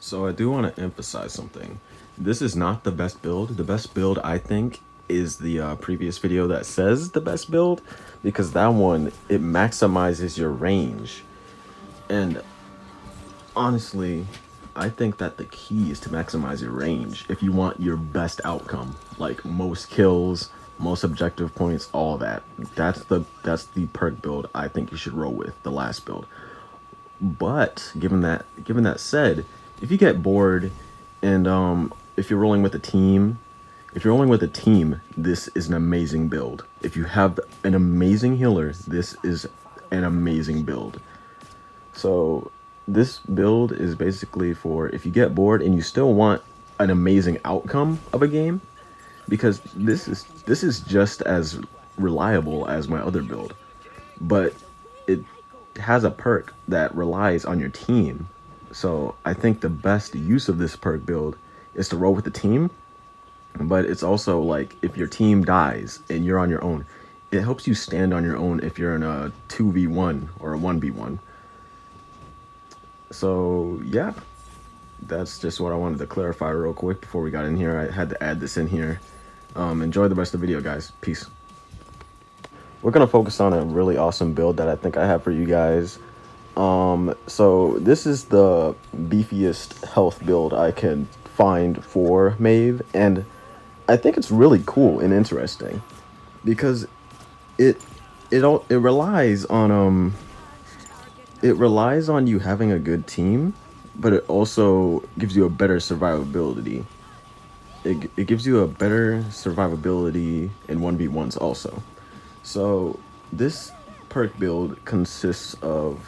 So I do want to emphasize something. This is not the best build. The best build, I think, is the previous video that says the best build, because that one, it maximizes your range. And honestly, I think that the key is to maximize your range if you want your best outcome, like most kills, most objective points, all that. That's the perk build I think you should roll with, the last build. But given that said, if you get bored and if you're rolling with a team, this is an amazing build. If you have an amazing healer, this is an amazing build. So this build is basically for if you get bored and you still want an amazing outcome of a game, because this is just as reliable as my other build, but it has a perk that relies on your team. So I think the best use of this perk build is to roll with the team, but it's also like if your team dies and you're on your own, it helps you stand on your own if you're in a 2v1 or a 1v1. So yeah, that's just what I wanted to clarify real quick before we got in here. I had to add this in here. Enjoy the rest of the video, guys. Peace. We're gonna focus on a really awesome build that I think I have for you guys. So this is the beefiest health build I can find for Maeve, and I think it's really cool and interesting because it relies on you having a good team, but it also gives you a better survivability. It gives you a better survivability in 1v1s also. So this perk build consists of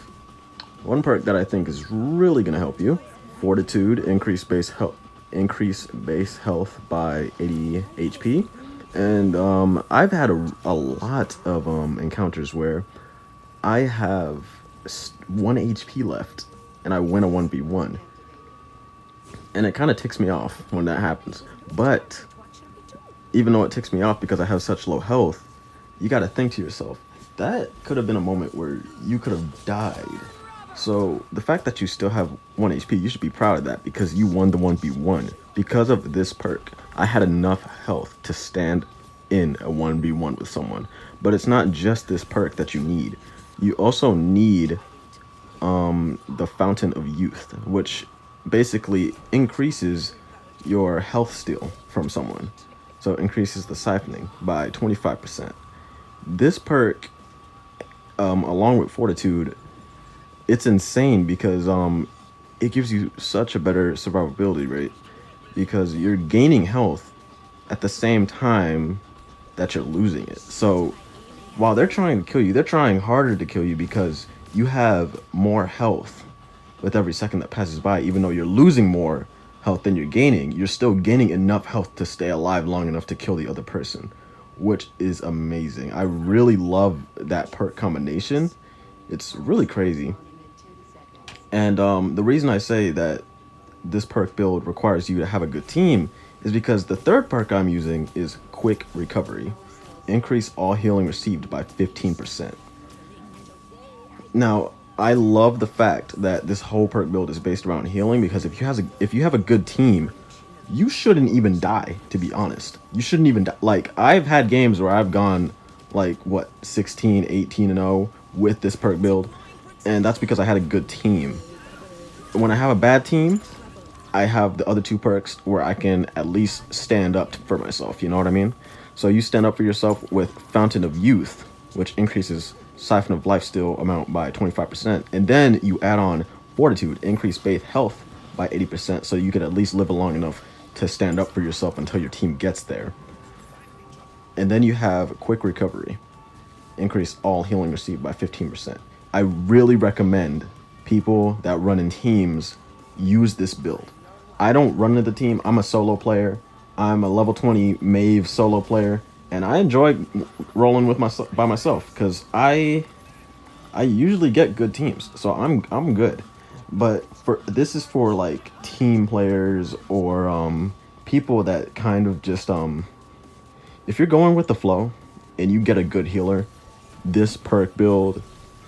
one perk that I think is really going to help you: Fortitude, increase base health by 80 HP. And I've had a lot of encounters where I have 1 HP left and I win a 1v1, and it kind of ticks me off when that happens. But even though it ticks me off because I have such low health, you got to think to yourself, that could have been a moment where you could have died. So the fact that you still have 1 HP, you should be proud of that, because you won the 1v1. Because of this perk, I had enough health to stand in a 1v1 with someone. But it's not just this perk that you need. You also need the Fountain of Youth, which basically increases your health steal from someone. So it increases the siphoning by 25%. This perk, along with Fortitude, it's insane because it gives you such a better survivability rate, because you're gaining health at the same time that you're losing it. So while they're trying to kill you, they're trying harder to kill you because you have more health with every second that passes by. Even though you're losing more health than you're gaining, you're still gaining enough health to stay alive long enough to kill the other person, which is amazing. I really love that perk combination. It's really crazy. And the reason I say that this perk build requires you to have a good team is because the third perk I'm using is Quick Recovery. Increase all healing received by 15%. Now, I love the fact that this whole perk build is based around healing, because if you have a good team, you shouldn't even die, to be honest. You shouldn't even die. Like, I've had games where I've gone like 16, 18 and 0 with this perk build, and that's because I had a good team. When I have a bad team, I have the other two perks where I can at least stand up for myself, you know what I mean? So you stand up for yourself with Fountain of Youth, which increases Siphon of Lifesteal amount by 25%, and then you add on Fortitude, increase base health by 80%, so you could at least live long enough to stand up for yourself until your team gets there. And then you have Quick Recovery, increase all healing received by 15%. I really recommend people that run in teams use this build. I don't run in the team. I'm a solo player. I'm a level 20 Maeve solo player, and I enjoy rolling with by myself because I usually get good teams, so I'm good. But this is for like team players or people that kind of just if you're going with the flow and you get a good healer, this perk build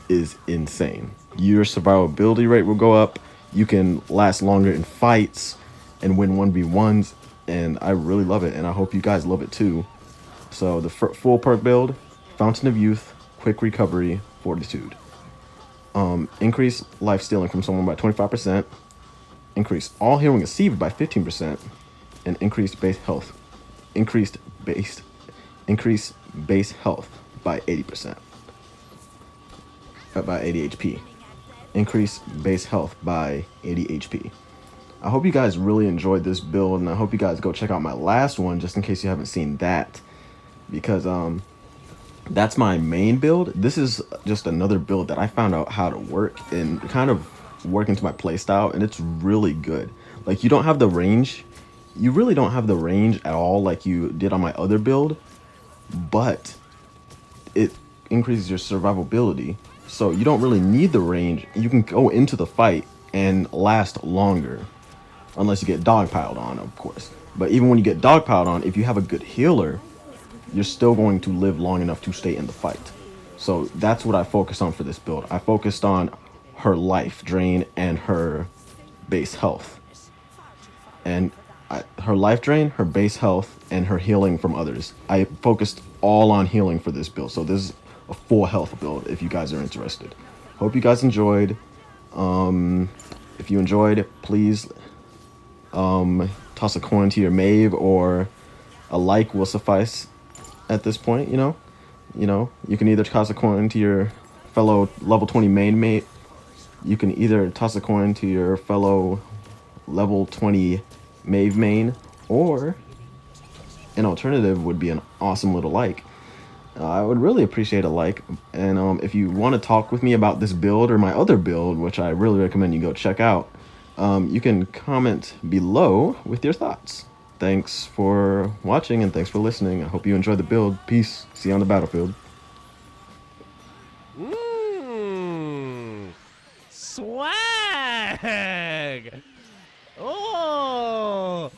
is insane. Your survivability rate will go up. You can last longer in fights and win 1v1s. And I really love it. And I hope you guys love it too. So the full perk build, Fountain of Youth, Quick Recovery, Fortitude. Increase life stealing from someone by 25%. Increase all healing received by 15%. And increase base health. Increase base health by 80%. By 80 HP. Increase base health by 80 HP. I hope you guys really enjoyed this build, and I hope you guys go check out my last one just in case you haven't seen that, because that's my main build. This is just another build that I found out how to work and kind of work into my playstyle, and it's really good. Like, you don't have the range. You really don't have the range at all like you did on my other build, but it increases your survivability. So you don't really need the range. You can go into the fight and last longer. Unless you get dogpiled on, of course. But even when you get dogpiled on, if you have a good healer, you're still going to live long enough to stay in the fight. So that's what I focused on for this build. I focused on her life drain and her base health. And her life drain, her base health, and her healing from others. I focused all on healing for this build. So this is a full health build if you guys are interested. Hope you guys enjoyed. If you enjoyed, please toss a coin to your Maeve, or a like will suffice at this point. You know, you can either toss a coin to your fellow level 20 main mate. You can either toss a coin to your fellow level 20 Maeve main, or an alternative would be an awesome little like. I would really appreciate a like. And if you want to talk with me about this build or my other build, which I really recommend you go check out, you can comment below with your thoughts. Thanks for watching and thanks for listening. I hope you enjoyed the build. Peace. See you on the battlefield. Swag! Oh!